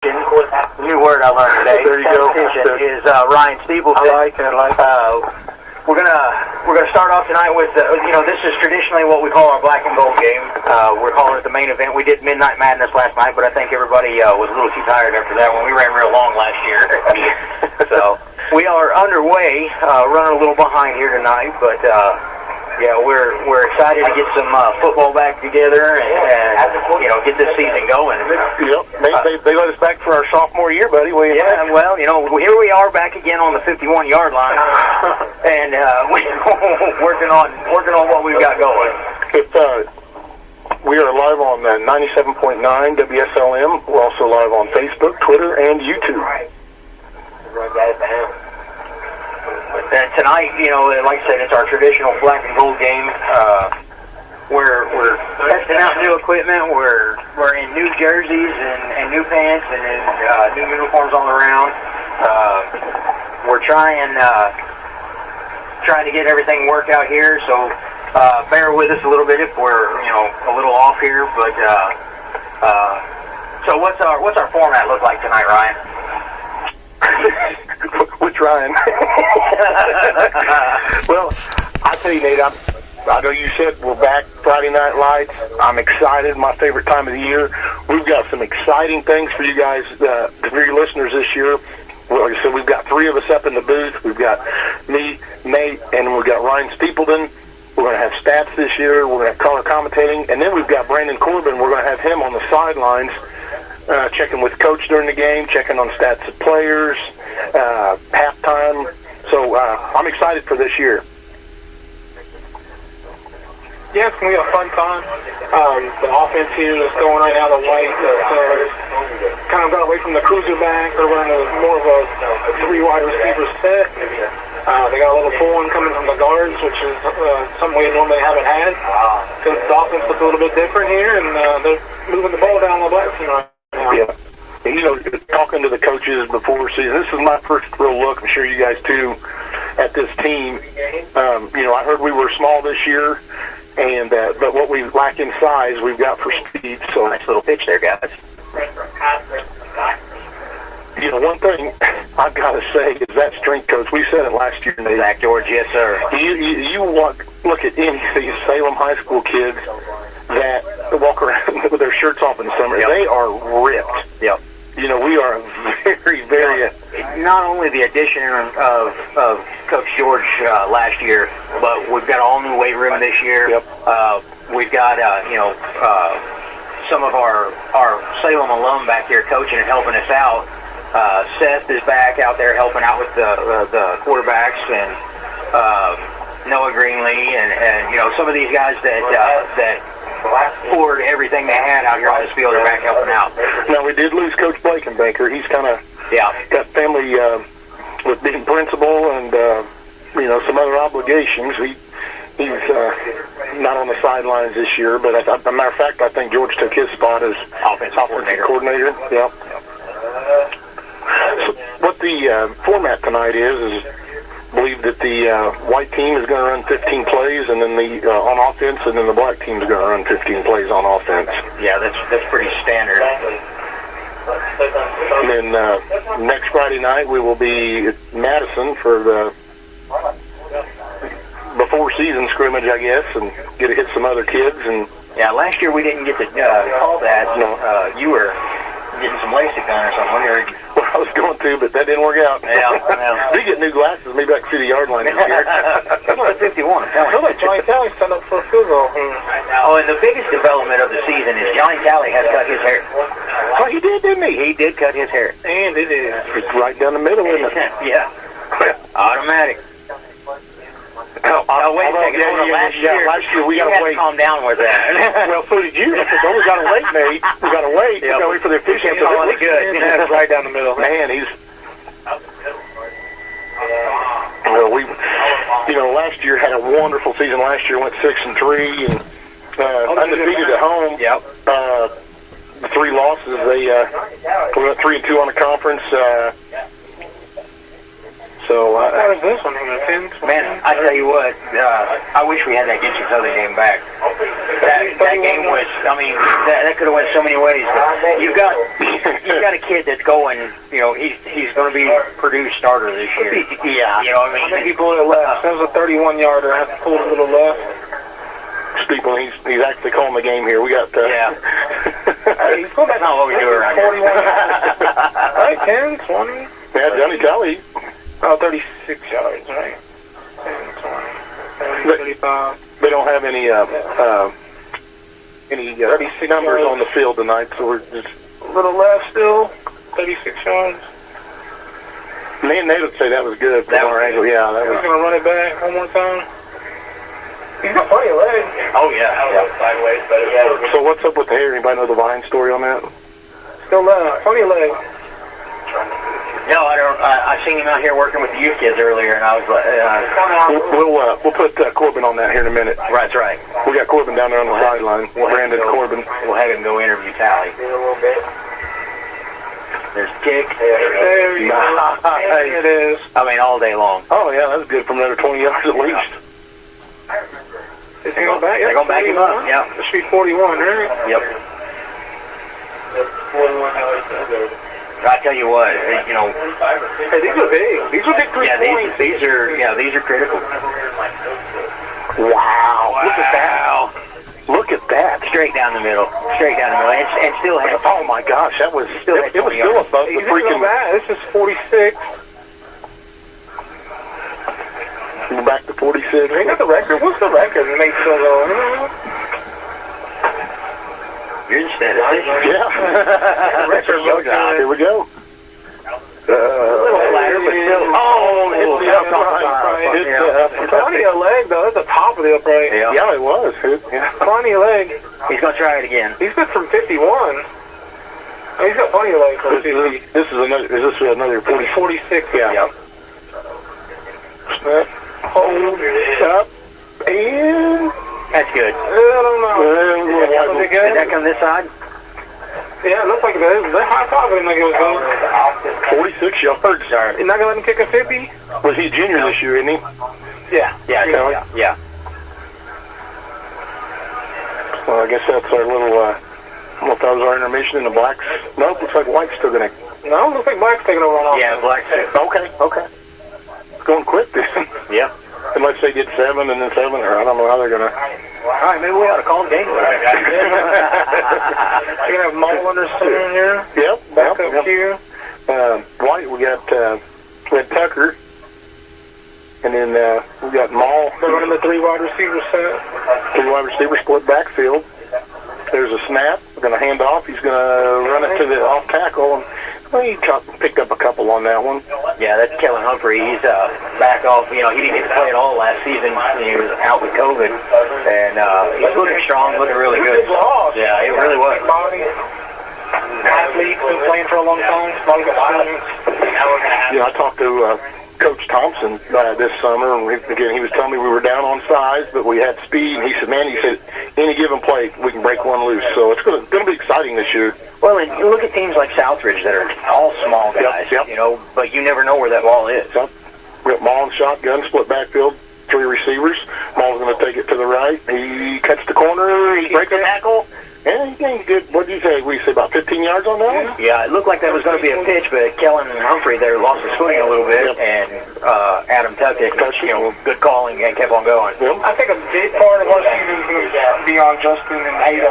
New word I learned today. There you go. Is Ryan Steepleton. I like it. We're gonna start off tonight with this is traditionally what we call our black and gold game. We're calling it the main event. We did Midnight Madness last night, but I think everybody was a little too tired after that one. We ran real long last year. So we are underway, running a little behind here tonight, but yeah, we're excited to get some football back together and get this season going. Yep, they let us back for our sophomore year, buddy. Yeah, well, here we are back again on the 51-yard line, and we're working on what we've got going. We are live on 97.9 WSLM. We're also live on Facebook, Twitter, and YouTube. Tonight, like I said, it's our traditional black and gold game. We're testing out new equipment. We're in new jerseys and new pants and new uniforms all around. We're trying to get everything worked out here. So bear with us a little bit if we're a little off here. But so what's our format look like tonight, Ryan? Which Ryan? Well, I tell you, Nate, I know you said we're back Friday Night Lights. I'm excited. My favorite time of the year. We've got some exciting things for you guys, for your listeners this year. Well, like I said, we've got three of us up in the booth. We've got me, Nate, and we've got Ryan Steepleton. We're going to have stats this year. We're going to have color commentating. And then we've got Brandon Corbin. We're going to have him on the sidelines, checking with coach during the game, checking on stats of players, halftime. So I'm excited for this year. Yeah, it's going to be a fun time. The offense here that's going right now, the white, kind of got away from the cruiser back. They're running more of a three-wide receiver set. They got a little pull-in coming from the guards, which is something we normally haven't had. Since the offense looks a little bit different here, and they're moving the ball down the black team right now. Yeah. Talking to the coaches before season, this is my first real look, I'm sure you guys too, at this team. I heard we were small this year, and but what we lack in size, we've got for speed. So nice little pitch there, guys. One thing I've got to say is that strength coach, we said it last year, Nate. Zach George, yes, sir. You look at any of these Salem high school kids that walk around with their shirts off in the summer. Yep. They are ripped. Yep. We are very, very... Not only the addition of Coach George last year, but we've got an all-new weight room this year. Yep. We've got, some of our Salem alum back here coaching and helping us out. Seth is back out there helping out with the quarterbacks, and Noah Greenlee, and some of these guys that poured everything they had out here on this field are back helping out. Now, we did lose Coach Blakenbaker. He's kind of got family with being principal and some other obligations. He's not on the sidelines this year, but as a matter of fact, I think George took his spot as offensive coordinator. Yep. So what the format tonight is believe that the white team is going to run 15 plays, and then the on offense, and then the black team is going to run 15 plays on offense. Yeah, that's pretty standard. And then next Friday night we will be at Madison for the before season scrimmage, I guess, and get to hit some other kids. And yeah, last year we didn't get to call that. No. You were getting some LASIK done or something. Well, I was going to, but that didn't work out. Yeah. We get new glasses, maybe I can see the yard line this year. That's what 51. I feel like Johnny Talley signed up for a field goal. Oh, and the biggest development of the season is Johnny Talley has cut his hair. Oh, he did, didn't he? He did cut his hair. And it is. It's right down the middle, isn't it? Yeah. Automatic. Oh, wait a second. Last year we got to wait. Calm down with that. Well, so did you. I said, we got to wait, Nate. We got to wait. Yep. We got to wait for the official. It's really good. Yeah, it's right down the middle. Man, he's... Well, last year had a wonderful season. Last year went 6-3 and undefeated at home. Yep. The three losses. We went 3-2 on the conference. So what is this one here, Tim? Man, I tell you what, I wish we had that Get Your Southern game back. that game was, I mean, that could have went so many ways. But you've got a kid that's going, he's going to be Purdue's starter this year. Yeah. You know what I mean? I think he pulled it left. That was a 31-yarder. I pulled a little left. People, he's actually calling the game here. We got. Yeah. Hey, he's going back. That's not what we do around here. 41 yards. Right, 10, 20. Yeah, Johnny Kelly. Oh, 36 yards, right? 10, 20, 30, 35. They don't have any numbers on the field tonight, so we're just A little left still. 36 yards. Me and Nate would say that was good from our angle. Yeah, that He's was. going to run it back one more time. He's got plenty of legs. Oh, yeah. Sideways, but yeah. So what's up with the hair? Anybody know the Vine story on that? Still left. Plenty of legs. No, I don't. I seen him out here working with the youth kids earlier, and I was like, We'll put Corbin on that here in a minute. That's right. We got Corbin down there on the sideline. Brandon Corbin. We'll have him go interview Tally. There's kick. There you go. There it is. I mean, all day long. Oh, yeah, that's good from another 20 yards at least. Is he going back? They're going to back him up. Yeah. It should be 41, right? Yep. I tell you what, Hey, these are big. These are big 3 points. These are critical. Wow. Look at that. Look at that. Straight down the middle, and still has. Oh my gosh, that was still. It was still above the He's freaking. going back. This is 46. Back to 46. They got the record. What's the record? And they still going. You're the statistician. Yeah. Record Show job. Here we go. A little flatter, but still. Oh, it's the upright. It's the upright. Plenty of leg, though. That's the top of the upright. Yeah. Yeah, it was. Yeah. Plenty of leg. He's gonna try it again. He's good from 51. Oh, he's got plenty of leg from 50. This is another 40. 46. Yeah. Snap. Hold up. And That's good. I don't know. Was it Did that good? come this side? Yeah, it looks like it is. They're high five him like it was good. 46 yards. You're not gonna let him kick a 50? Was he a junior this year, isn't he? Yeah. Yeah. Well, I guess that's our little. I don't know if that was our intermission in the blacks. Nope, looks like white's still gonna. No, looks like Black's taking over on Yeah, black six. Okay. It's going quick then. Yeah. Unless they did 7 and then 7, or I don't know how they're gonna. All right, maybe we ought to call the game. You're gonna have Mull under center in here. Yep. Back up here. White, we got Tucker, and then we got Maul. They're running the 3 wide receiver set. 3 wide receiver split backfield. There's a snap. We're gonna hand off. He's gonna run it to the off tackle, and he picked up a couple on that one. Yeah, that's Kellen Humphrey. He's back off. He didn't get to play at all last season. He was out with COVID, and he's looking strong, looking really good. Yeah, it really was. Body. Athlete, been playing for a long time. Long experience. I talked to Coach Thompson this summer, and he was telling me we were down on size, but we had speed. And he said, any given play, we can break one loose. So it's going to be exciting this year. Well, and you look at teams like Southridge that are all small guys, Yep. but you never know where that ball is. Yep. We got Maul and shotgun, split backfield, 3 receivers. Maul's going to take it to the right. He cuts the corner. He breaks the tackle. And he did, what did you say? We say about 15 yards on that one? Yeah, it looked like that was going to be a pitch, but Kellen and Humphrey there lost his footing a little bit, and Adam tucked it. Good calling and kept on going. Yep. I think a big part of our season is going to be on Justin and Ada.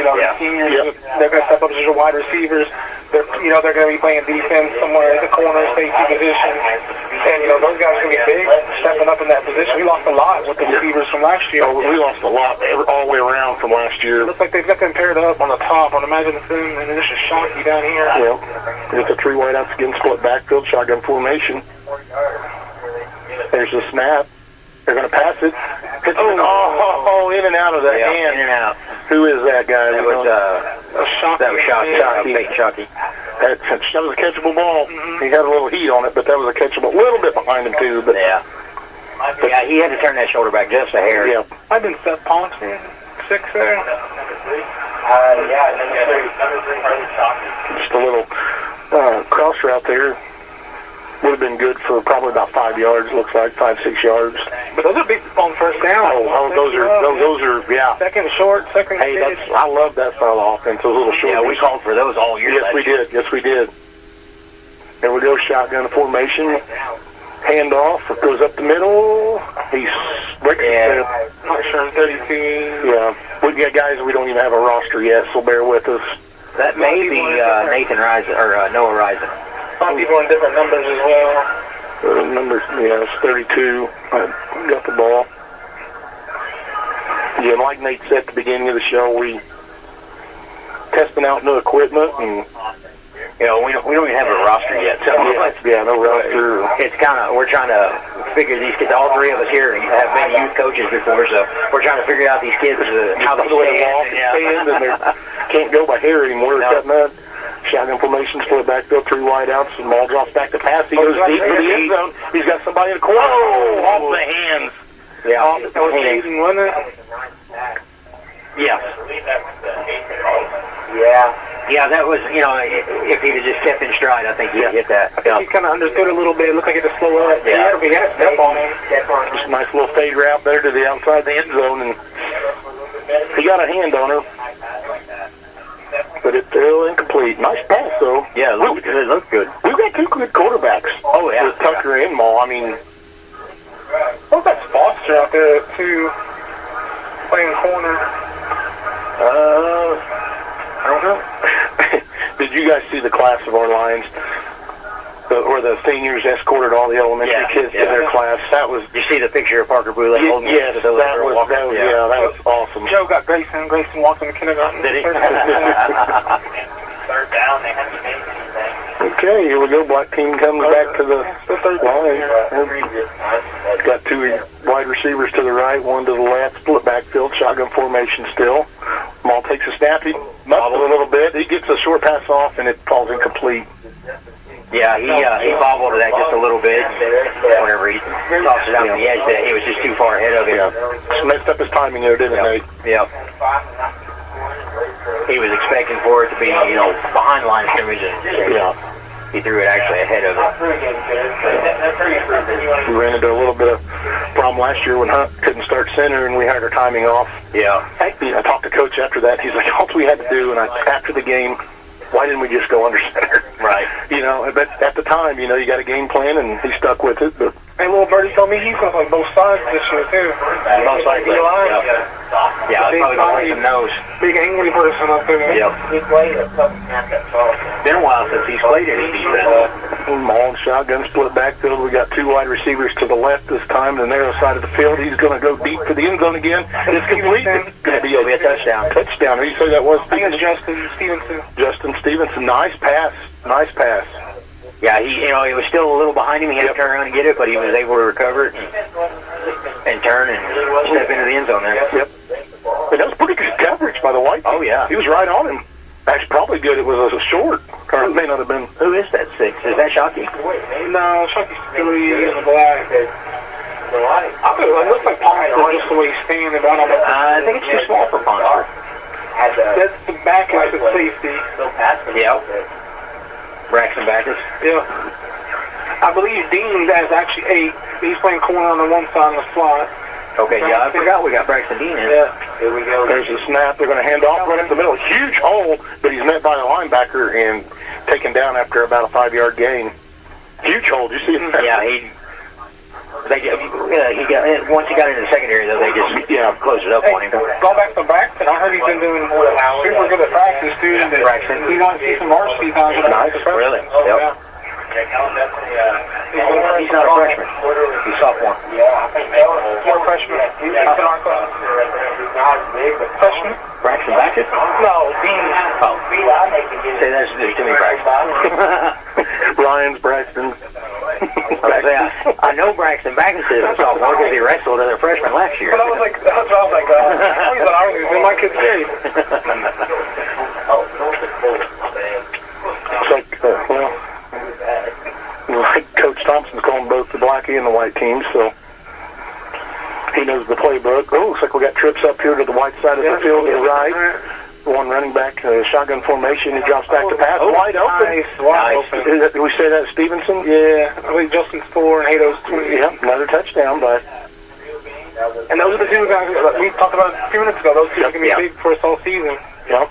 The seniors, they're going to step up as your wide receivers. They're going to be playing defense somewhere at the corner, safety position. And, those guys are going to be big, stepping up in that position. We lost a lot with the receivers from last year. Oh, we lost a lot all the way around from last year. It looks like they've got them paired up on the top. I'd imagine it's them, and then it's just Shockey down here. Yeah. With the 3 wideouts again, split backfield, shotgun formation. There's the snap. They're going to pass it. In and out of that hand. In and out. Who is that guy? That was Shockey. Fake Shockey. That was a catchable ball. Mm-hmm. He had a little heat on it, but that was a catchable. A little bit behind him, too. But yeah, he had to turn that shoulder back just a hair. Yeah. I've been Seth Ponson, 6 there. Just a little cross route there. Would have been good for probably about 5 yards, looks like, 5-6 yards. But those are big on first down. Those are, yeah. Second short, second Hey, I love that style of offense, those little short. Yeah, we called for those all year. Yes, we did. There we go, shotgun formation. Handoff, it goes up the middle. He's not sure, 32. Yeah, we got guys, we don't even have a roster yet, so bear with us. That may be Nathan Risen, or Noah Risen. Some people in different numbers as well. It's 32. I got the ball. Yeah, like Nate said at the beginning of the show, we testing out new equipment, and we don't even have a roster yet. So no roster. It's we're trying to figure these kids. All three of us here have been youth coaches before, so we're trying to figure out these kids how they walk and stand, and they can't go by hair anymore. They're cutting that. Shotgun formation, split backfield, 3 wide outs, and ball drops back to pass. He goes deep for the end zone. He's got somebody in the corner. Off the hands. Yeah, that was Hayden, wasn't it? Yeah. Yeah, that was, if he'd have just kept in stride, I think he'd hit that. Yeah. He kind of understood a little bit. It looked like it just slow up. Yeah. He had a step on him. Just a nice little fade route there to the outside the end zone, and he got a hand on her. But it's still incomplete. Nice pass, though. Yeah, it looked good. We've got 2 good quarterbacks. Oh, yeah. With Tucker and Maul. I mean, what was that Foster out there, too, playing corner? I don't know. Did you guys see the class of our Lions? Where the seniors escorted all the elementary kids to their class? That was. Did you see the picture of Parker Boulay holding that was awesome. Joe got Grayson. Grayson walked in the kindergarten. Did he? Third down. They haven't made anything. Okay, here we go. Black team comes back to the line. Got 2 wide receivers to the right, 1 to the left. Split backfield, shotgun formation still. Maul takes a snap. He bobbled a little bit. He gets a short pass off, and it falls incomplete. Yeah, he bobbled to that just a little bit. Whenever he tossed it out on the edge, he was just too far ahead of him. Yeah, messed up his timing there, didn't he? Yeah. He was expecting for it to be, behind the line of scrimmage, and he threw it actually ahead of it. We ran into a little bit of problem last year when Hunt couldn't start center, and we had our timing off. Yeah. I talked to Coach after that. He's like, all we had to do, and after the game, why didn't we just go under center? Right. But at the time, you got a game plan, and he stuck with it. But and little Birdie told me he's going to play both sides this year, too. Most likely. Yeah, he's probably going to play some nose. Big angry person up there. Yep. Been a while since he's played any defense. Maul and shotgun split backfield. We got 2 wide receivers to the left this time, the narrow side of the field. He's going to go deep for the end zone again. It's complete. It's going to be a touchdown. Touchdown. Who do you say that was? I think it's Justin Stevenson. Justin Stevenson. Nice pass. Yeah, he was still a little behind him. He had to turn around and get it, but he was able to recover it and turn and step into the end zone there. Yep. But that was pretty good coverage by the white team. Oh, yeah. He was right on him. Actually, probably good. It was a short. Or it may not have been. Who is that 6? Is that Shockey? No, Shockey's 3 in the black. It looks like Ponster just the way he's standing. I think it's too small for Ponster. That's the back is the safety. Yeah. Braxton Backus? Yeah. I believe Dean is actually 8. He's playing corner on the one side of the slot. Okay, I forgot we got Braxton Dean in. Yeah. Here we go. There's the snap. They're going to hand off right up the middle. Huge hole, but he's met by a linebacker and taken down after about a 5-yard gain. Huge hole. Did you see it? Yeah, once he got into the secondary, though, they just closed it up on him. Going back to Braxton, I heard he's been doing super good at practice, too. Braxton. He's going to see some varsity times. Nice. Really? Yep. He's not a freshman. He's sophomore. More freshman. He's in our class. Freshman? Braxton Backus? No, Dean. Oh. Say there's too many Braxton. Ryan's Braxton. I know Braxton Backus is a sophomore because he wrestled as a freshman last year. But I was like, he's in my kid's grade. Like Coach Thompson's calling both the black and the white teams, so he knows the playbook. Oh, looks like we got trips up here to the white side of the field to the right. One running back, shotgun formation. He drops back to pass. Wide open. Nice. Did we say that Stevenson? Yeah. I think Justin's 4 and Hado's 20. Yeah, another touchdown by And those are the two guys that we talked about a few minutes ago. Those two are going to be big for us all season. Yep.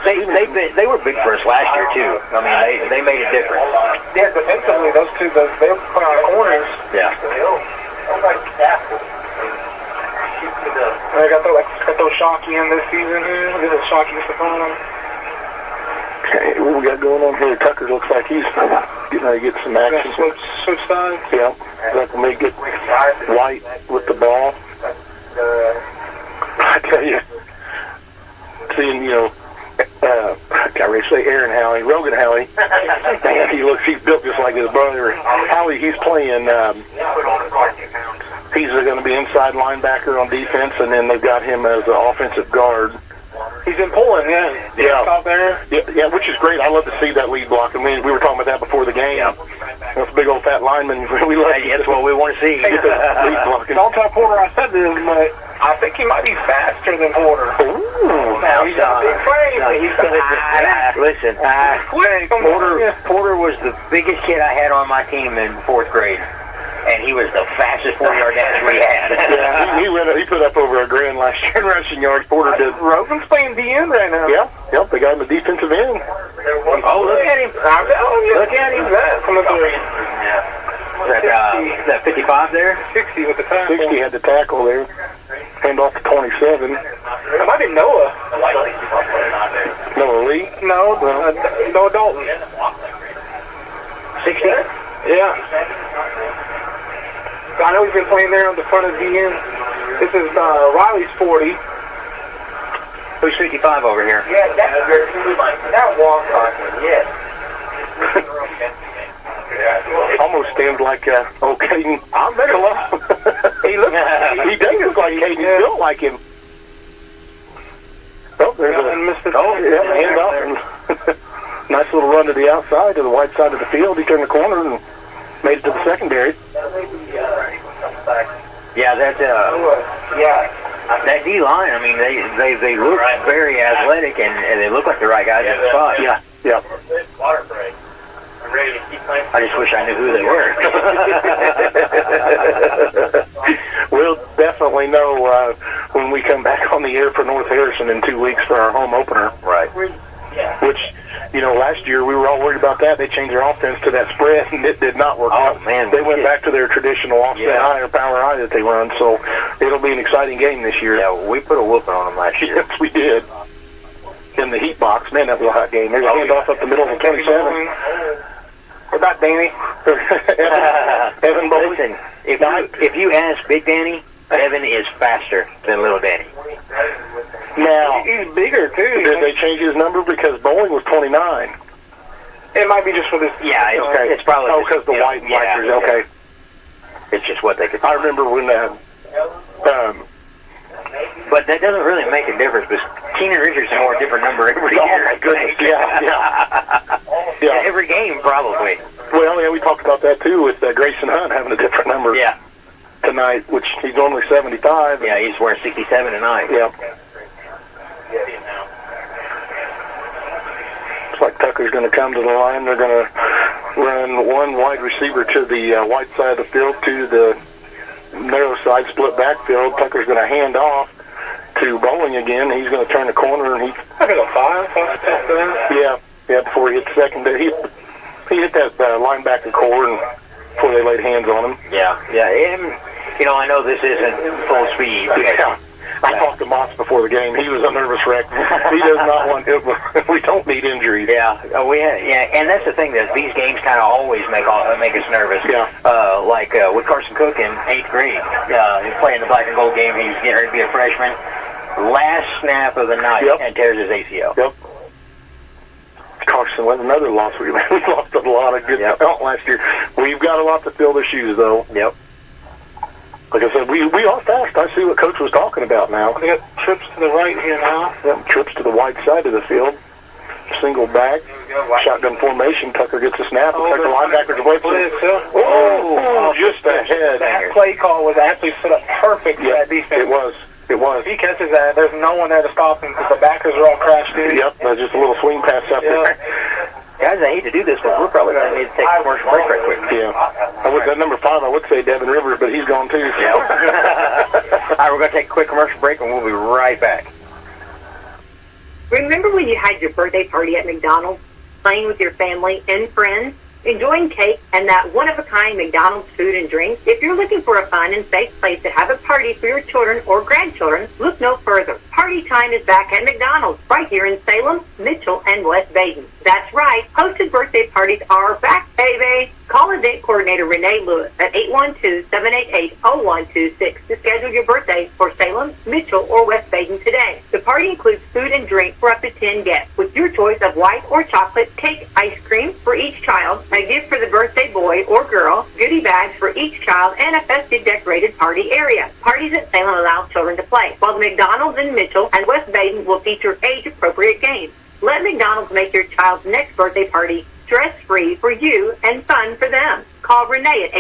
They were big for us last year too. I mean, they made a difference. Yeah, defensively, those two, they were put on corners. Yeah. They got those Shockey in this season here. This is Shockey disappointing. Okay, what we got going on here? Tucker looks like he's getting ready to get some action. Switch sides. Yeah. That can make it White with the ball. I tell you, seeing, I already say Aaron Howie, Rogan Howie. Man, he's built just like his brother. Howie, he's playing, he's going to be inside linebacker on defense, and then they've got him as an offensive guard. He's in Poland, yeah. Out there. Yeah, which is great. I love to see that lead block. I mean, we were talking about that before the game. Yeah. That's a big old fat lineman. We love that's what we want to see. Lead blocking. Don't tell Porter I said this, but I think he might be faster than Porter. Ooh. Now, he's got a big frame, but he's got Listen, Porter was the biggest kid I had on my team in 4th grade. And he was the fastest 40-yard dasher we had. Yeah, he put up over $1,000 last year in rushing yards. Porter did. Rogan's playing DN right now. Yep, they got him a defensive end. Oh, look at him. Look at him. From the That 55 there? 60 with the tackle. 60 had the tackle there. Hand off to 27. That might be Noah. Noah Lee? No, Noah Dalton. 60? Yeah. I know he's been playing there on the front of DN. This is Riley's 40. Who's 55 over here? Yeah, that walk on, yes. Almost seemed like Caden. I'm better. He does look like Caden. He built like him. Oh, there's hand off. And nice little run to the outside, to the white side of the field. He turned the corner and made it to the secondary. Yeah, that D line. I mean, they look very athletic and they look like the right guys in the spot. Yeah. I just wish I knew who they were. We'll definitely know when we come back on the air for North Harrison in 2 weeks for our home opener. Right. Which, last year we were all worried about that. They changed their offense to that spread, and it did not work out. Man, they went back to their traditional offset high or power high that they run, so it'll be an exciting game this year. Yeah, we put a whooping on them last year. Yes, we did. In the heat box. Man, that was a hot game. There's a handoff up the middle of the 27. What about Danny? Evan Bowling. Listen, if you ask Big Danny, Evan is faster than Little Danny. Now, he's bigger too. Did they change his number because Bowling was 29? It might be just for this. Yeah, it's probably. Oh, because the white and black jersey. Okay. It's just what they could. I remember when but that doesn't really make a difference because Keenan Richardson wore a different number every year. Oh my goodness! Yeah. Every game, probably. Well, yeah, we talked about that too with Grayson Hunt having a different number. Yeah. Tonight, which he's only 75. Yeah, he's wearing 67 tonight. Yeah. Looks like Tucker's going to come to the line. They're going to run one wide receiver to the white side of the field, to the narrow side split backfield. Tucker's going to hand off to Bowling again. He's going to turn the corner, and I got a 5. Yeah, before he hit the second. He hit that linebacker core and before they laid hands on him. Yeah. And, I know this isn't full speed. Yeah. I talked to Moss before the game. He was a nervous wreck. He does not want it. We don't need injuries. Yeah, and that's the thing, that these games kind of always make us nervous. Yeah. Like with Carson Cook in 8th grade, he's playing the black and gold game. He's getting ready to be a freshman. Last snap of the night, and tears his ACL. Yep. Carson was another loss. We lost a lot of good talent last year. We've got a lot to fill their shoes, though. Yep. Like I said, we are fast. I see what Coach was talking about now. They got trips to the right here now. Yep, trips to the white side of the field. Single back. Shotgun formation. Tucker gets a snap. Looks like the linebacker's away from it. Just ahead. That play call was actually set up perfect for that defense. It was. If he catches that, there's no one there to stop him because the backers are all crashed in. Yep, just a little swing pass up there. Guys, I hate to do this, but we're probably going to need to take a commercial break right quick. Yeah. That number 5, I would say Devin Rivers, but he's gone too. So. Yeah. All right, we're going to take a quick commercial break, and we'll be right back. Remember when you had your birthday party at McDonald's, playing with your family and friends, enjoying cake and that one-of-a-kind McDonald's food and drinks? If you're looking for a fun and safe place to have a party for your children or grandchildren, look no further. Party time is back at McDonald's, right here in Salem, Mitchell, and West Baden. That's right, hosted birthday parties are back, baby. Call event coordinator Renee Lewis at 812-788-0126 to schedule your birthday for Salem, Mitchell, or West Baden today. The party includes food and drink for up to 10 guests, with your choice of white or chocolate cake, ice cream for each child, a gift for the birthday boy or girl, goodie bags for each child, and a festive decorated party area. Parties at Salem allow children to play, while the McDonald's in Mitchell and West Baden will feature age-appropriate games. Let McDonald's make your child's next birthday party stress-free for you and fun for them. Call Renee at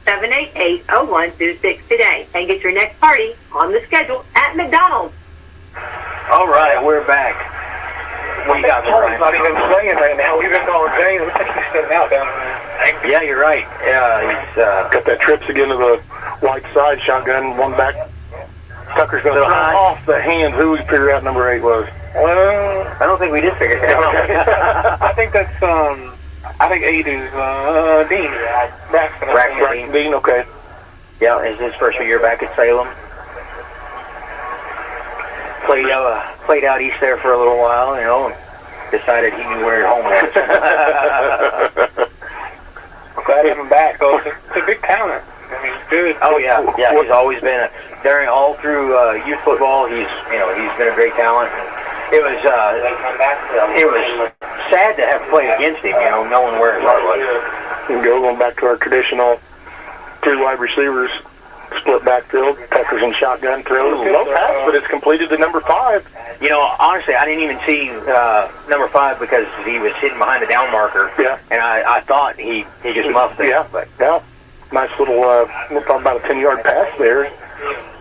812-788-0126 today and get your next party on the schedule at McDonald's. All right, we're back. What you got, Brian? Not even playing right now. We've been calling James. We think he's sitting out down there. Yeah, you're right. Yeah, he's got that trips again to the white side, shotgun, one back. Tucker's going to throw off the hands. Who we figure out number 8 was? Well, I don't think we did figure it out. I think that's, I think 8 is, Dean. Braxton Dean, okay. Yeah, it's his first year back at Salem. Played out east there for a little while, and decided he knew where home was. I'm glad to have him back, though. It's a big talent. I mean, he's good. Oh, yeah. He's always been all through youth football. He's been a great talent. It was sad to have to play against him, knowing where his heart was. Going back to our traditional 3 wide receivers, split backfield, Tucker's and shotgun throws. Low pass, but it's completed to number 5. Honestly, I didn't even see number 5 because he was hidden behind the down marker. Yeah. And I thought he just muffed it. Yeah. But Nice little, we're talking about a 10-yard pass there.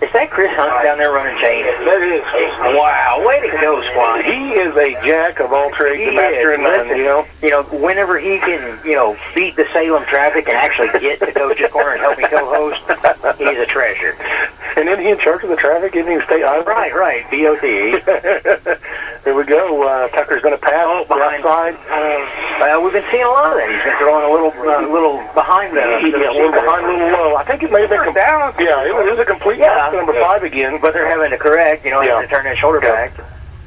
Is that Chris Hunt down there running chains? That is. Wow, way to go, Squad. He is a jack of all trades, He the master is. in none, Whenever he can, beat the Salem traffic and actually get to Coach's Corner and help me co-host, he's a treasure. And then he in charge of the traffic, isn't he, State Highway? Right, BOT. Here we go. Tucker's going to pass behind outside. We've been seeing a lot of that. He's been throwing a little behind the a little behind, a little low. I think it may have been down. Yeah, it was a complete pass to number 5 again. But they're having to correct, having to turn that shoulder back.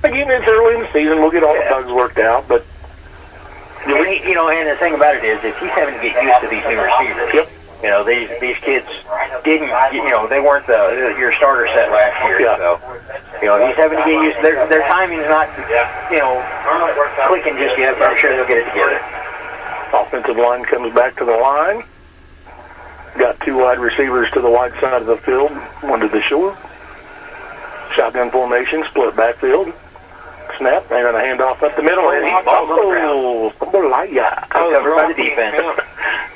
Again, it's early in the season. We'll get all the bugs worked out, but and the thing about it is he's having to get used to these new receivers. Yep. These kids didn't, they weren't your starter set last year. Yeah. So, he's having to get used. Their timing's not, clicking just yet, but I'm sure they'll get it together. Offensive line comes back to the line. Got 2 wide receivers to the wide side of the field, one to the shore. Shotgun formation, split backfield. Snap, they're going to hand off up the middle. Covered by the defense.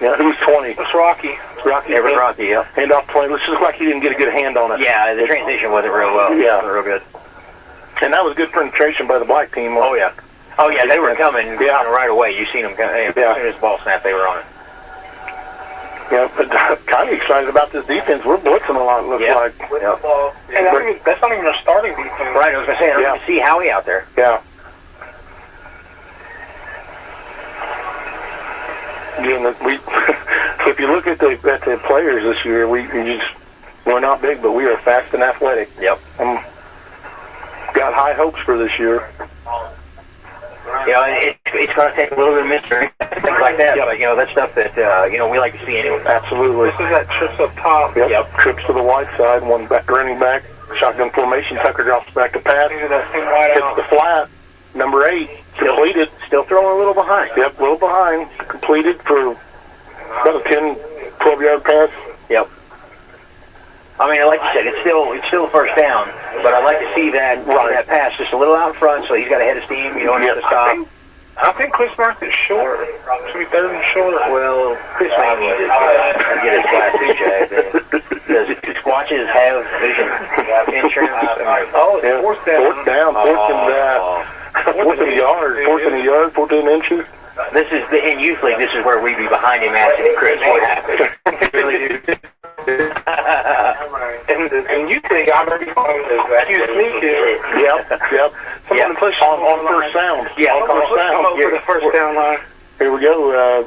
Yeah, who's 20? It's Rocky. Rocky. Everett Rocky, yeah. Hand off play. Looks just like he didn't get a good hand on it. Yeah, the transition wasn't real well. Yeah. Wasn't real good. And that was good penetration by the black team. Oh, yeah, they were coming right away. You seen them coming. As soon as the ball snapped, they were on it. Yeah, but kind of excited about this defense. We're blitzing a lot, it looks like. Yeah. And that's not even a starting defense. Right, I was going to say, I don't even see Howie out there. Yeah. Again, if you look at the players this year, we're not big, but we are fast and athletic. Yep. Got high hopes for this year. It's going to take a little bit of mystery, things like that. But that's stuff that we like to see anyway. Absolutely. This is that trips up top. Yep. Trips to the wide side, one back running back, shotgun formation. Tucker drops back to pass. Hits the flat. Number 8 completed. Still throwing a little behind. Yep, a little behind. Completed for about a 10, 12-yard pass. Yep. I mean, like you said, it's still a first down, but I'd like to see that pass just a little out front, so he's got a head of steam. You don't have to stop. I think Chris marked it short. Should be 3rd and short. Well, Chris may need to get his class C checked. Does Squatches have vision insurance? It's fourth down. Fourth and fourth in a yard, 14 inches. This is in youth league. This is where we'd be behind him asking Chris what happened. And you think I remember you sneak it. Yep. Someone pushed on first sound. Yeah, on first sound. For the first down line. Here we go.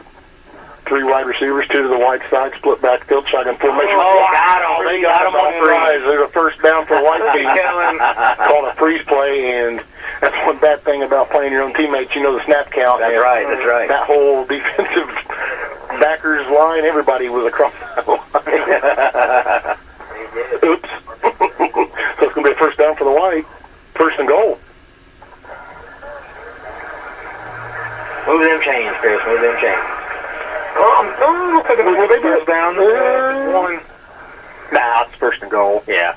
3 wide receivers, 2 to the wide side, split backfield, shotgun formation. Oh, got him. They got him on freeze. There's a first down for the white team. Called a freeze play, and that's one bad thing about playing your own teammates. You know the snap count. That's right. That whole defensive backers line, everybody was across that line. Oops. So it's going to be a first down for the white. First and goal. Move them chains, Chris. Move them chains. Looks like Will they be first down. One. Nah, it's first and goal. Yeah.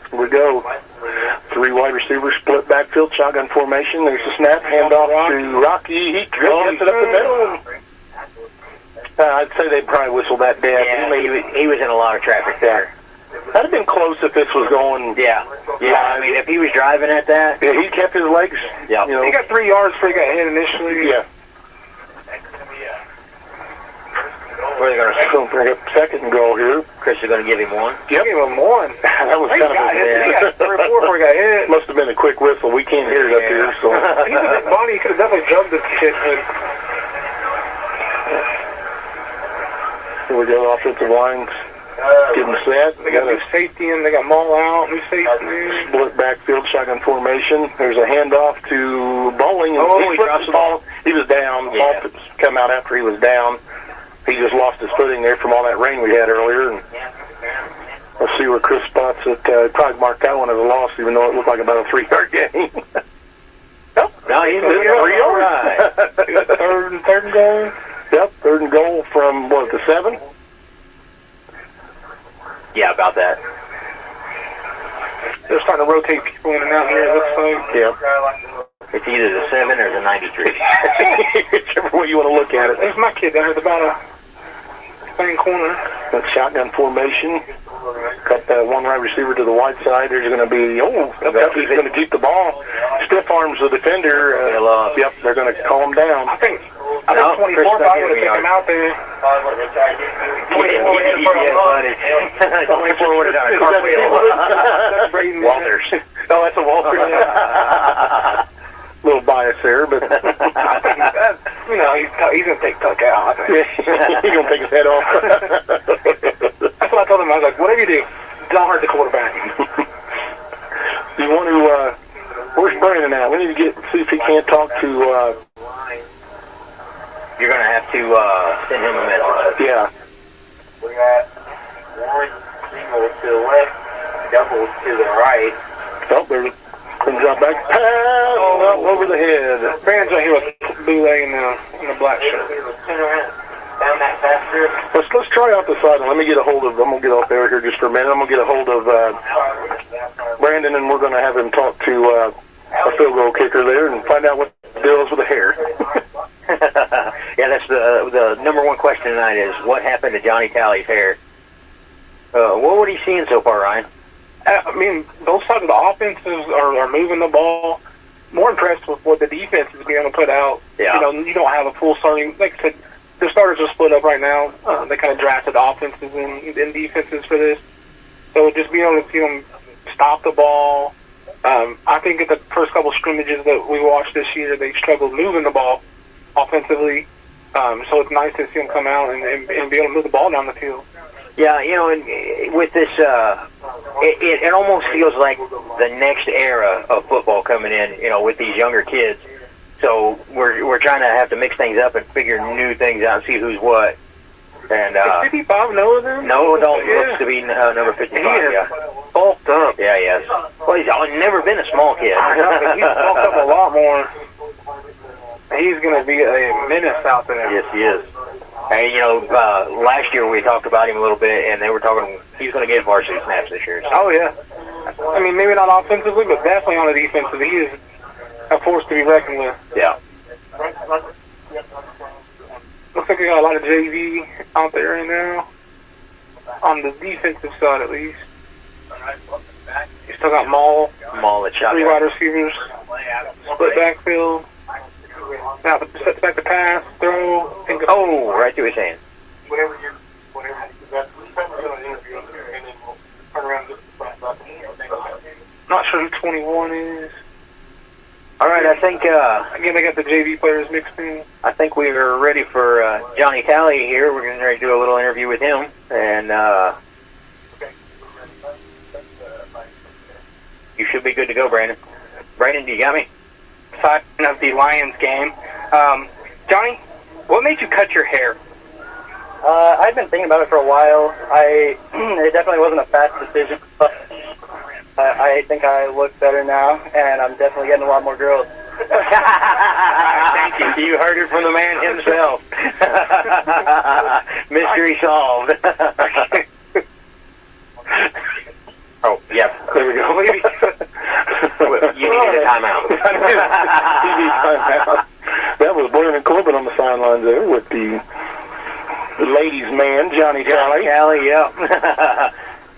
Here we go. 3 wide receivers, split backfield, shotgun formation. There's the snap, handoff to Rocky. He gets it up the middle. I'd say they'd probably whistle that dead. Yeah, he was in a lot of traffic there. That'd have been close if this was going. Yeah. I mean, if he was driving at that. Yeah, he kept his legs. Yeah. You know. He got 3 yards before he got hit initially. Yeah. Where are they going to Bring up second and goal here. Chris is going to give him one. Yep. Give him one. That was He kind of got 3 or 4 before he got hit. Must have been a quick whistle. We can't hear it up here, so. He's a big body. He could have definitely jumped this kid. Here we go. Offensive lines getting set. They got new safety in. They got Maul out. New safety in. Split backfield, shotgun formation. There's a handoff to Bowling. And he dropped the ball. He was down. Yeah. Ball come out after he was down. He just lost his footing there from all that rain we had earlier. And let's see where Chris spots it. Probably marked that one as a loss, even though it looked like about a 3-yard gain. No, he's 3 yards. Right. Third and goal. Yep, 3rd and goal from, what, the 7? Yeah, about that. They're starting to rotate people in and out here, it looks like. Yep. It's either the 7 or the 93. Whichever way you want to look at it. There's my kid down here at the bottom. Same corner. That shotgun formation. Got that 1 wide receiver to the wide side. There's going to be, he's going to keep the ball. Stiff arms the defender. Yep, they're going to calm him down. I think 24 probably would have taken him out there. 24 would have done a cartwheel. Walters. Oh, that's a Walters. Little bias there, but you know, he's going to take Tuck out. I think. He's going to take his head off. That's what I told him. I was like, whatever you do, don't hurt the quarterback. You want to, where's Brandon at? We need to see if he can't talk to, You're going to have to send him a message. yeah. We got 1 single to the left, double to the right. Oh, there's a drop back pass over the head. Brandon's right here with blue leg and the black shirt. Down that faster. Let's try out the sideline. Let me get a hold of. I'm gonna get off there here just for a minute. I'm gonna get a hold of Brandon, and we're gonna have him talk to a field goal kicker there and find out what the deal is with the hair. Yeah, that's the number 1 question tonight is what happened to Johnny Talley's hair? What are you seeing so far, Ryan? I mean, both sides of the offenses are moving the ball. More impressed with what the defense is being able to put out. Yeah. You know, you don't have a full starting. Like I said, the starters are split up right now. They kind of drafted offenses and defenses for this. So just being able to see them stop the ball. I think at the first couple scrimmages that we watched this year, they struggled moving the ball offensively. So it's nice to see them come out and be able to move the ball down the field. Yeah, you know, and with this, it almost feels like the next era of football coming in, you know, with these younger kids. So we're trying to have to mix things up and figure new things out and see who's what. And Is 55 Noah there? Noah Dalton looks to be number 55. He is yeah, bulked up. yeah, he is. Well, he's never been a small kid. He's bulked up a lot more. He's going to be a menace out there. Yes, he is. And, you know, last year we talked about him a little bit, and they were talking he's going to get varsity snaps this year. So. Oh, yeah. I mean, maybe not offensively, but definitely on the defensive. He is a force to be reckoned with. Yeah. Looks like we got a lot of JV out there right now. On the defensive side, at least. You still got Maul. Maul at shotgun. 3 wide receivers. split backfield. Now, sets back the pass, throw. Oh, right through his hand. Whatever you got, we're going to interview him here, and then we'll turn around and get Not sure who 21 is. All right, I think Again, they got the JV players mixed in. I think we are ready for Johnny Talley here. We're getting ready to do a little interview with him, and you should be good to go, Brandon. Brandon, do you got me? Side of the Lions game. Johnny, what made you cut your hair? I've been thinking about it for a while. It definitely wasn't a fast decision, but I think I look better now, and I'm definitely getting a lot more girls. Thank you. You heard it from the man himself. Mystery solved. Oh, yep. There we go. You need a timeout. That was Brandon Corbin on the sidelines there with the ladies' man, Johnny Talley. Talley, yep.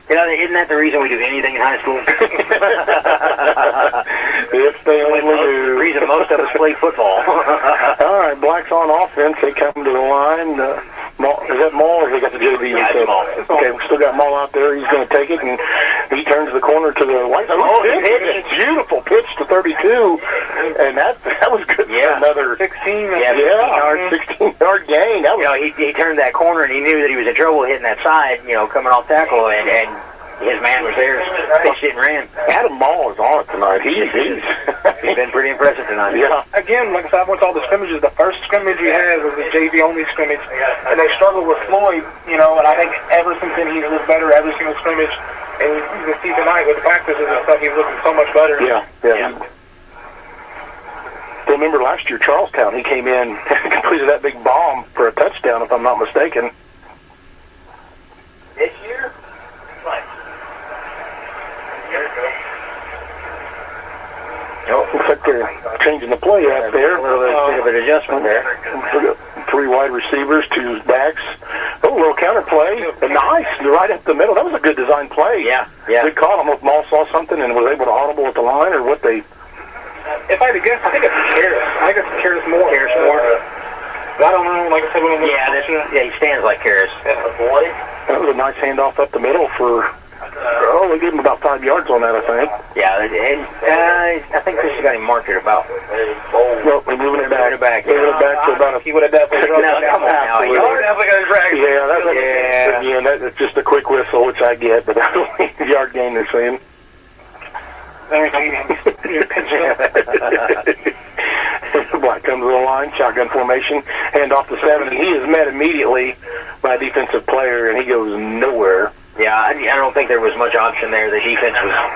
You know, isn't that the reason we do anything in high school? If they only knew. The reason most of us play football. All right, Black's on offense. They come to the line. Is that Maul or they got the JV? Yeah, it's Maul. Okay, we still got Maul out there. He's going to take it, and he turns the corner to the right. Pitch. Beautiful pitch to 32, and that was good. Yeah. Another 16. 16-yard gain. That was, he turned that corner, and he knew that he was in trouble hitting that side, coming off tackle, and his man was there, pitched it and ran. Adam Maul is on it tonight. He's been pretty impressive tonight. Yeah. Again, like I said, I went to all the scrimmages. The first scrimmage we had was the JV-only scrimmage, and they struggled with Floyd, and I think ever since then he's looked better every single scrimmage. And you can see tonight with the practices and stuff, he's looking so much better. Yeah. Remember last year, Charlestown, he came in and completed that big bomb for a touchdown, if I'm not mistaken. This year? Looks like they're changing the play out there. A little bit of an adjustment there. 3 wide receivers, 2 backs. Oh, a little counter play. Nice, right up the middle. That was a good design play. Yeah. Good call. I don't know if Maul saw something and was able to audible at the line or what they... If I had to guess, I think it's Karras. I think it's Karras Moore. But I don't know. Like I said, when he stands like Karras. That was a nice handoff up the middle for... they gave him about 5 yards on that, I think. Yeah, and I think Chris got him marked at about... Well, we're moving it back. Moving it back to about a... He would have definitely come on now. He definitely got his drag. Yeah, that's just a quick whistle, which I get, but that's only a yard gain they're saying. Black comes to the line, shotgun formation, hand off to 7, and he is met immediately by a defensive player, and he goes nowhere. Yeah, I don't think there was much option there. The defense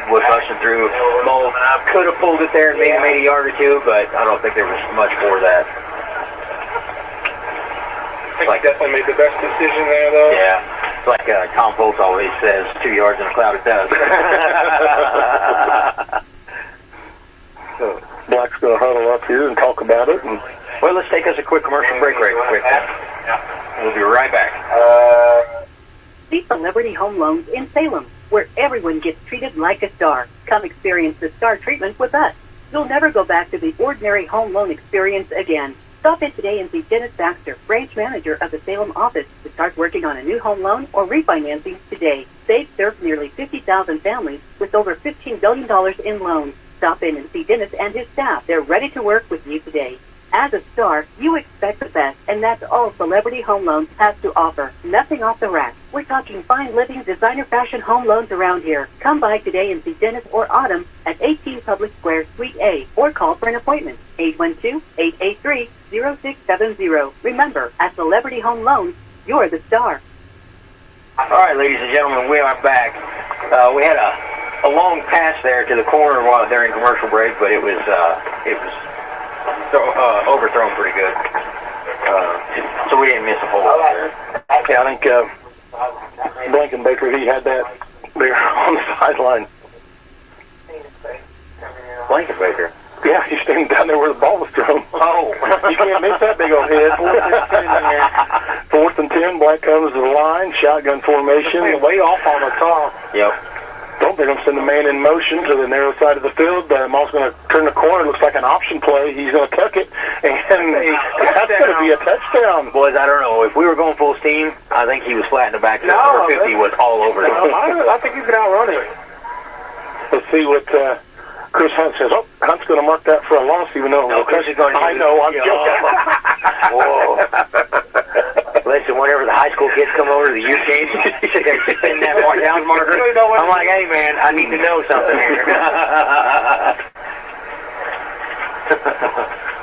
was busting through. Mo could have pulled it there and maybe made a yard or two, but I don't think there was much for that. I think he definitely made the best decision there, though. Yeah, it's like Tom Foltz always says, 2 yards in a cloud of dust. So Black's going to huddle up here and talk about it. Well, let's take us a quick commercial break right quick. We'll be right back. See Celebrity Home Loans in Salem, where everyone gets treated like a star. Come experience the star treatment with us. You'll never go back to the ordinary home loan experience again. Stop in today and see Dennis Baxter, branch manager of the Salem office, to start working on a new home loan or refinancing today. They've served nearly 50,000 families with over $15 billion in loans. Stop in and see Dennis and his staff. They're ready to work with you today. As a star, you expect the best, and that's all Celebrity Home Loans has to offer. Nothing off the rack. We're talking fine living, designer fashion home loans around here. Come by today and see Dennis or Autumn at 18 Public Square, Suite A, or call for an appointment. 812-883-0670. Remember, at Celebrity Home Loans, you're the star. All right, ladies and gentlemen, we are back. We had a long pass there to the corner while during commercial break, but it was overthrown pretty good. So we didn't miss a whole lot there. Yeah, I think Blankenbaker, he had that there on the sideline. Blankenbaker? Yeah, he's standing down there where the ball was thrown. Oh. You can't miss that big old head. 4th and 10, Black comes to the line, shotgun formation. Way off on the top. Yep. They're going to send the man in motion to the narrow side of the field. Maul's going to turn the corner. Looks like an option play. He's going to tuck it, and that's going to be a touchdown. Boys, I don't know. If we were going full steam, I think he was flat in the back. Number 50 was all over him. I think you could outrun him. Let's see what Chris Hunt says. Oh, Hunt's going to mark that for a loss, even though Chris is going to. I know, I'm joking. Whoa. Listen, whenever the high school kids come over to the youth games, sit there spinning that down marker. I'm like, hey, man, I need to know something here.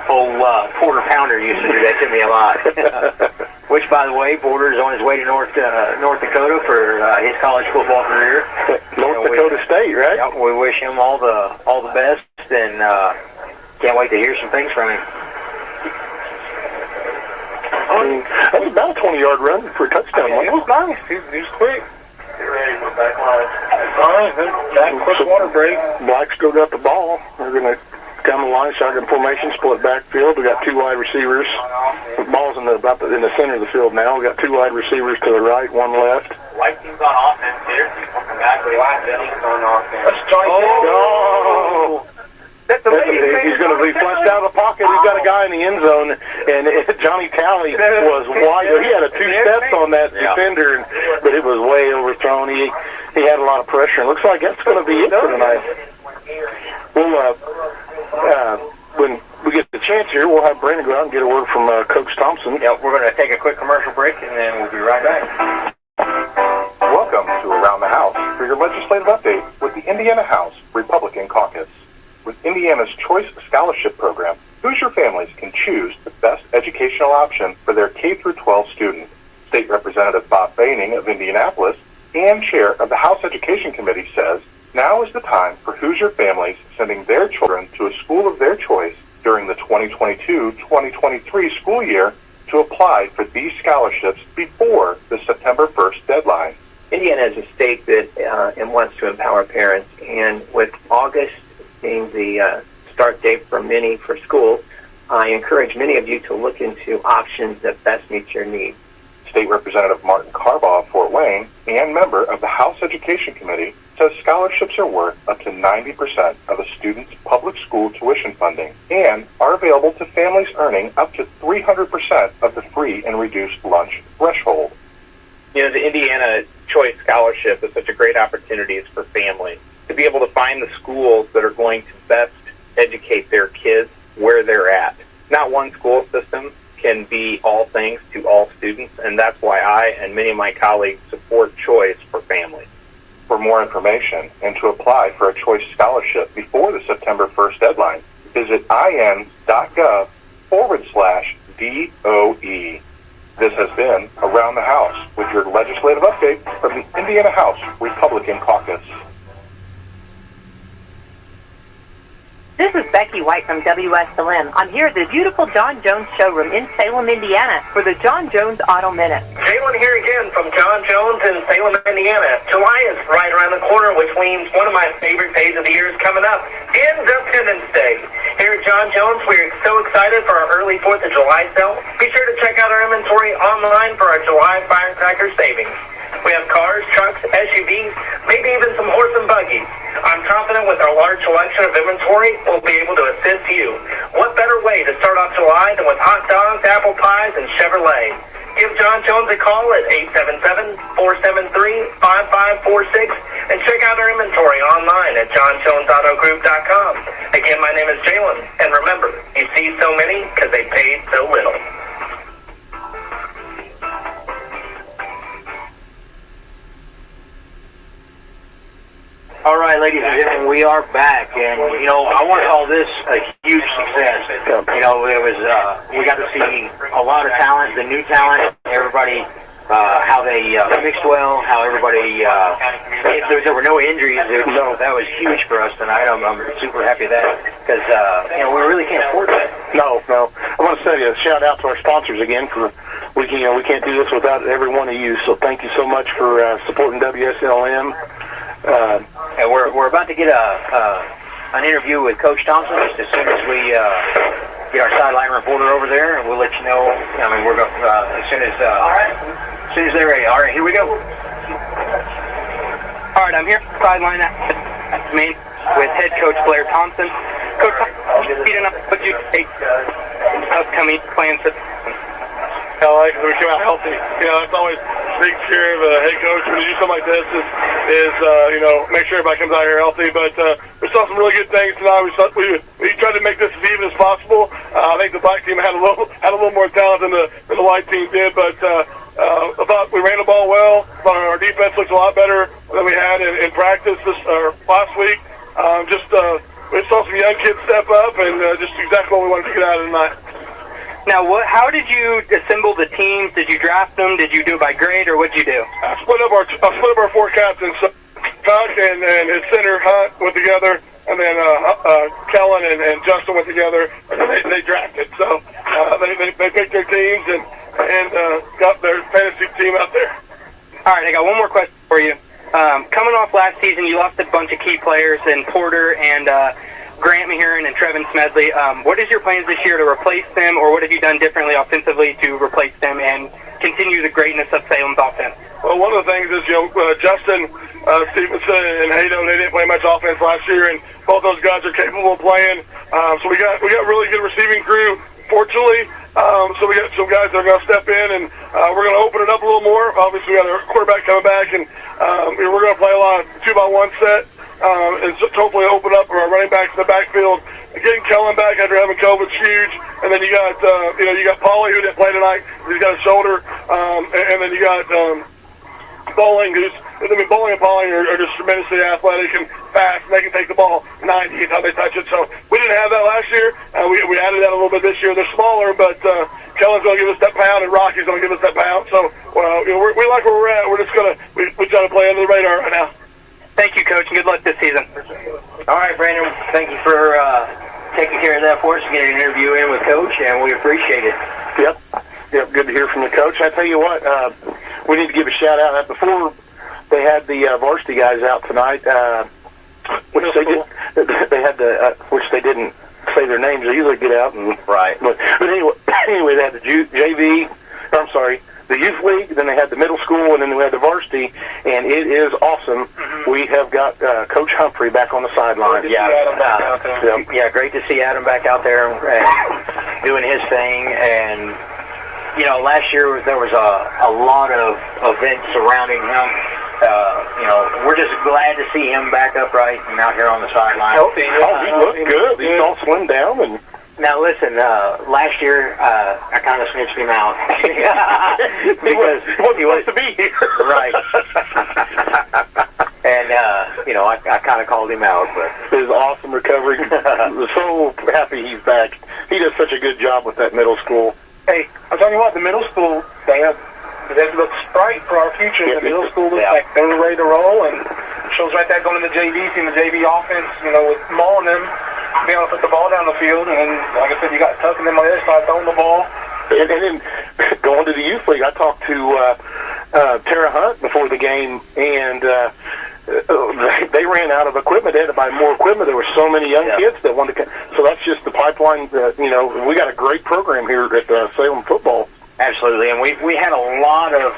Old Porter Pounder used to do that to me a lot. Which, by the way, Porter is on his way to North Dakota for his college football career. North Dakota State, right? Yeah, we wish him all the best, and can't wait to hear some things from him. That was about a 20-yard run for a touchdown. It was nice. He was quick. Get ready for back line. All right, back quick water break. Black still got the ball. We're going to come the line, shotgun formation, split backfield. We got two wide receivers. The ball's in the center of the field now. We got two wide receivers to the right, one left. White team's on offense here. Welcome back. Black team's on offense. Let's try Oh! That's amazing. He's going to be flushed out of the pocket. He's got a guy in the end zone, and Johnny Talley was wide. He had a two steps on that defender, but it was way overthrown. He had a lot of pressure. It looks like that's going to be it for tonight. We'll when we get the chance here, we'll have Brandon go out and get a word from Coach Thompson. Yeah, we're going to take a quick commercial break, and then we'll be right back. Welcome to Around the House for your legislative update with the Indiana House Republican Caucus. With Indiana's Choice Scholarship Program, Hoosier families can choose the best educational option for their K-12 student. State Representative Bob Baining of Indianapolis and Chair of the House Education Committee says, now is the time for Hoosier families sending their children to a school of their choice during the 2022-2023 school year to apply for these scholarships before the September 1st deadline. Indiana is a state that wants to empower parents, and with August being the start date for many for school, I encourage many of you to look into options that best meet your needs. State Representative Martin Carbaugh of Fort Wayne and member of the House Education Committee says scholarships are worth up to 90% of a student's public school tuition funding and are available to families earning up to 300% of the free and reduced lunch threshold. You know, the Indiana Choice Scholarship is such a great opportunity for families to be able to find the schools that are going to best educate their kids where they're at. Not one school system can be all things to all students, and that's why I and many of my colleagues support choice for families. For more information and to apply for a choice scholarship before the September 1st deadline, visit in.gov/DOE. This has been Around the House with your legislative update from the Indiana House Republican Caucus. This is Becky White from WSLM. I'm here at the beautiful John Jones showroom in Salem, Indiana for the John Jones Auto Minute. Jalen here again from John Jones in Salem, Indiana. July is right around the corner, which means one of my favorite days of the year is coming up, Independence Day. Here at John Jones, we're so excited for our early 4th of July sale. Be sure to check out our inventory online for our July firecracker savings. We have cars, trucks, SUVs, maybe even some horse and buggies. I'm confident with our large selection of inventory, we'll be able to assist you. What better way to start off July than with hot dogs, apple pies, and Chevrolet? Give John Jones a call at 877-473-5546 and check out our inventory online at johnjonesautogroup.com. Again, my name is Jalen, and remember, you see so many because they paid so little. All right, ladies and gentlemen, we are back, and you know I want to call this a huge success. You know, it was we got to see a lot of talent, the new talent, everybody, how they mixed well, how everybody. There were no injuries. That was huge for us tonight. I'm super happy with that because you know we really can't afford that. No. I want to say a shout out to our sponsors again for we can't do this without every one of you. So thank you so much for supporting WSLM. And we're about to get an interview with Coach Thompson just as soon as we get our sideline reporter over there, and we'll let you know. I mean, we're going as soon as they're ready. All right, here we go. All All right, I'm here on the sideline at Maine with head coach Blair Thompson. Coach, what do you take upcoming plans for? Like we come out healthy. It's always a big cheer of a head coach when you do something like this is make sure everybody comes out here healthy. But we saw some really good things tonight. We tried to make this as even as possible. I think the black team had a little more talent than the white team did, but I thought we ran the ball well. Our defense looks a lot better than we had in practice last week. We saw some young kids step up, and just exactly what we wanted to get out of tonight. Now, how did you assemble the teams? Did you draft them? Did you do it by grade, or what did you do? I split up our four captains. So Tuck and his center Hunt went together, and then Kellen and Justin went together, and then they drafted. So they picked their teams and got their fantasy team out there. All right, I got one more question for you. Coming off last season, you lost a bunch of key players in Porter and Grant Maheron and Trevin Smedley. What is your plans this year to replace them, or what have you done differently offensively to replace them and continue the greatness of Salem's offense? Well, one of the things is, Justin Stevenson and Haydo, they didn't play much offense last year, and both those guys are capable of playing. So we got really good receiving crew, fortunately. So we got some guys that are going to step in, and we're going to open it up a little more. Obviously, we got our quarterback coming back, and we're going to play a lot of 2-by-1 set. And so hopefully open up our running backs in the backfield. Getting Kellen back after having COVID is huge. And then you got Paulie, who didn't play tonight. He's got a shoulder. And then you got Bowling, Bowling and Paulie are just tremendously athletic and fast. And they can take the ball 90 is how they touch it. So we didn't have that last year. We added that a little bit this year. They're smaller, but Kellen's going to give us that pound, and Rocky's going to give us that pound. So we like where we're at. We're just going to we try to play under the radar right now. Thank you, Coach, and good luck this season. All right, Brandon, thank you for taking care of that for us and getting an interview in with Coach, and we appreciate it. Yep, good to hear from the coach. I tell you what, we need to give a shout-out. Before they had the varsity guys out tonight, which they had which they didn't say their names. They usually get out and right. But anyway, they had the youth league, then they had the middle school, and then we had the varsity, and it is awesome. Mm-hmm. We have got Coach Humphrey back on the sideline. Great to see Adam back out there and doing his thing. And last year there was a lot of events surrounding him. We're just glad to see him back upright and out here on the sideline. He looked good. He's all slimmed down and. Now listen, last year I kind of snitched him out because he wasn't supposed to be here. Right. And I kind of called him out, but his awesome recovery. So happy he's back. He does such a good job with that middle school. Hey, I'm telling you what, the middle school they look bright for our future. The middle school looks like they're ready to roll, and shows right there going to the JV team, the JV offense. With mauling them. Being able to put the ball down the field, and then, like I said, you got Tuck and them on the other side throwing the ball. And then going to the youth league, I talked to Tara Hunt before the game, and they ran out of equipment. They had to buy more equipment. There were so many young kids that wanted to. So that's just the pipeline. We got a great program here at Salem football. Absolutely, and we had a lot of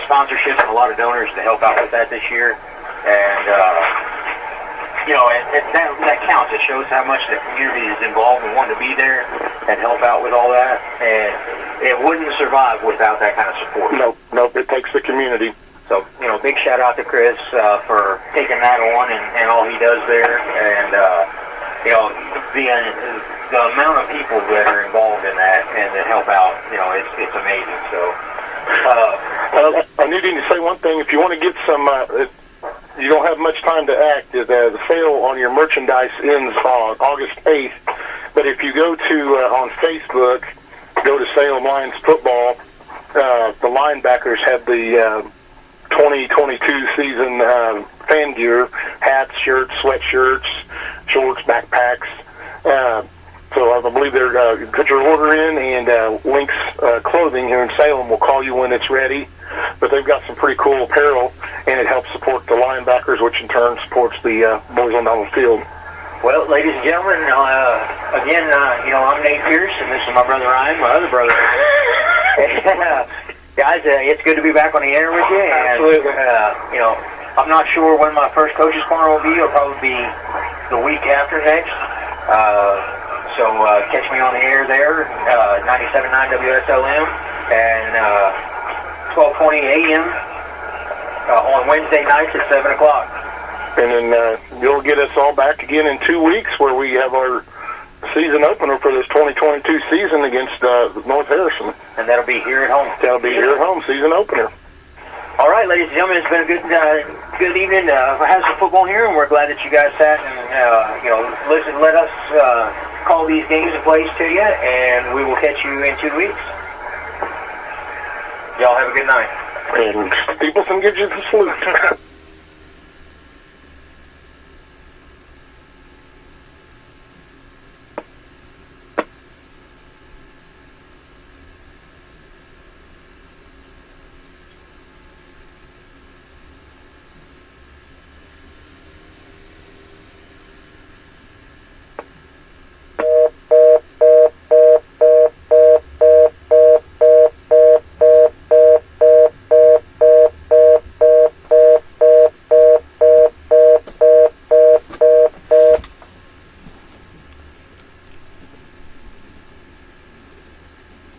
sponsorships and a lot of donors to help out with that this year, and. That counts. It shows how much the community is involved and wanting to be there and help out with all that. And it wouldn't survive without that kind of support. Nope. It takes the community. So, big shout out to Chris for taking that on and all he does there. And, the amount of people that are involved in that and that help out, it's amazing. So, I need to say one thing. If you want to get some... you don't have much time to act. The sale on your merchandise ends on August 8th. But if you go to on Facebook, go to Salem Lions football, the linebackers have the 2022 season fan gear, hats, shirts, sweatshirts, shorts, backpacks. So I believe they're put your order in, and Link's Clothing here in Salem will call you when it's ready. But they've got some pretty cool apparel, and it helps support the linebackers, which in turn supports the boys on the field. Well, ladies and gentlemen, again, I'm Nate Pierce, and this is my brother Ryan, my other brother Ryan. Guys, it's good to be back on the air with you. And, Absolutely. I'm not sure when my first coach's corner will be. It'll probably be the week after next. So catch me on the air there, 97.9 WSLM and 12:20 a.m. On Wednesday nights at 7 o'clock. And then you'll get us all back again in 2 weeks where we have our season opener for this 2022 season against North Harrison. And that'll be here at home. That'll be here at home, season opener. All right, ladies and gentlemen, it's been a good evening for having some football here, and we're glad that you guys sat and listen. Let us call these games and plays to you, and we will catch you in 2 weeks. Y'all have a good night. And Steepleson gives you the salute.